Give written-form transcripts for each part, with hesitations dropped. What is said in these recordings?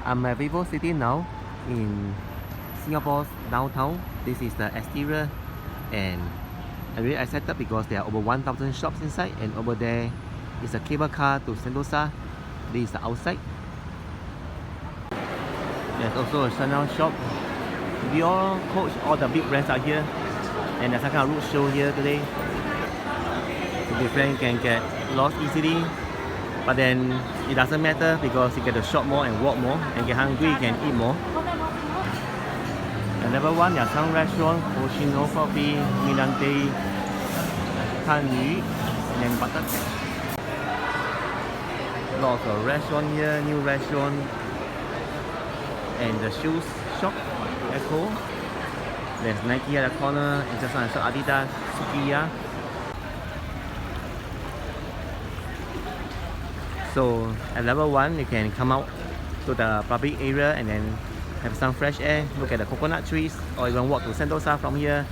I'm at VivoCity now in Singapore's downtown. This is the exterior and I'm really excited because there are over 1,000 shops inside, and over there is a cable car to Sentosa. This is the outside. There's also a Chanel shop. Dior, Coach, all the big brands are here, and there's a kind of road show here today. To be frank, you can get lost easily, but then it doesn't matter because you get to shop more and walk more, and get hungry, you can eat more. At level 1, there are some restaurants: Oshino Coffee, Milante, Tan Yu, and Butter Cake. Lots of restaurants here, new restaurant, and the shoes shop, Echo. There's Nike at the corner, and just one shop Adidas, Sukiya. So at level 1, you can come out to the public area and then have some fresh air, look at the coconut trees, or even walk to Sentosa from here.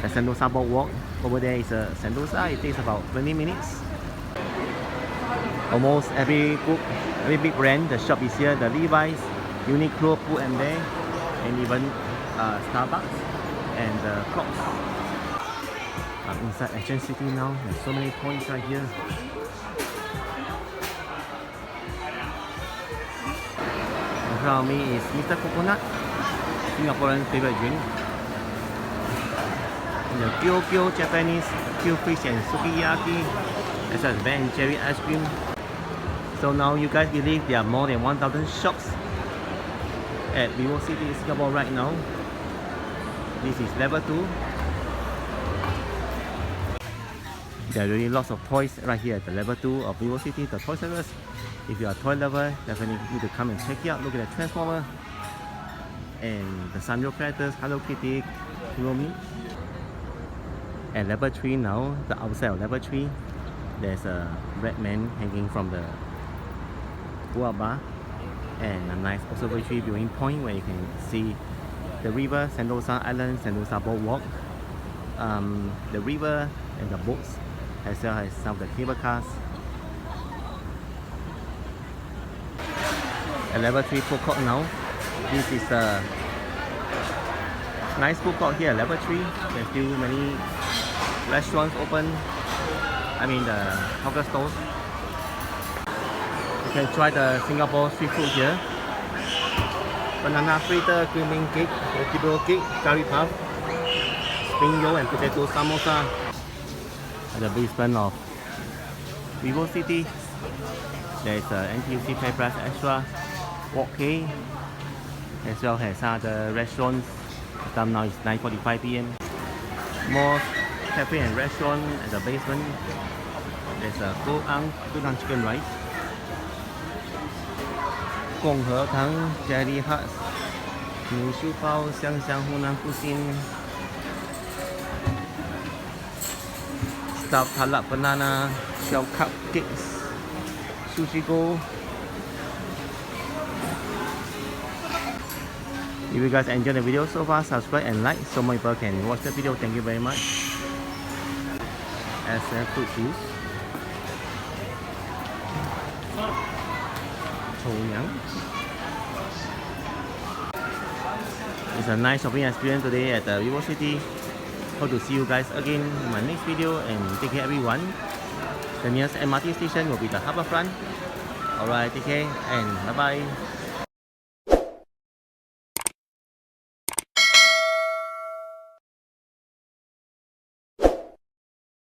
The Sentosa boardwalk. Over there is a Sentosa. It takes about 20 minutes. Almost every big brand, the shop is here. The Levi's, Uniqlo, Pull and Bear, and even Starbucks and the Crocs. I'm inside Action City now. There's so many points right here. In front of me is Mr. Coconut, Singaporean favorite drink. And the Kyo Japanese, Qfish and Sukiyaki, as well as Ben & Jerry ice cream. So now you guys believe there are more than 1,000 shops at VivoCity Singapore right now. This is level 2. There are really lots of toys right here at the level 2 of VivoCity, the toy service. If you're a toy lover, definitely need to come and check it out. Look at the Transformer and the Sanrio characters, Hello Kitty, Kuromi. At level 3 now, the outside of level 3, there's a red man hanging from the pull-up bar, and a nice observatory viewing point where you can see the river, Sentosa Island, Sentosa Boardwalk, the river and the boats, as well as some of the cable cars. At level 3 food court now. This is a nice food court here at level 3. There's still many restaurants open. I mean the hawker stores. You can try the Singapore street food here. Banana fritter, cream cake, vegetable cake, curry puff, spring roll and potato samosa. At the basement of VivoCity, there is a NTUC FairPrice Extra walkway, as well as other restaurants. The time now is 9:45 PM. More cafe and restaurant at the basement. There's a Goang chicken rice, Gong He Tang, Jelly Huts, New Shu Bao, Xiang Xiang Hunan Cuisine, Stuffed Halak Banana, Shell Cupcakes, Sushi Go. If you guys enjoyed the video so far, subscribe and like so more people can watch the video. Thank you very much. SF fruit juice, it's a nice shopping experience today at the VivoCity. Hope to see you guys again in my next video, and take care everyone. The nearest MRT station will be the Harbourfront. Alright, take care and bye bye.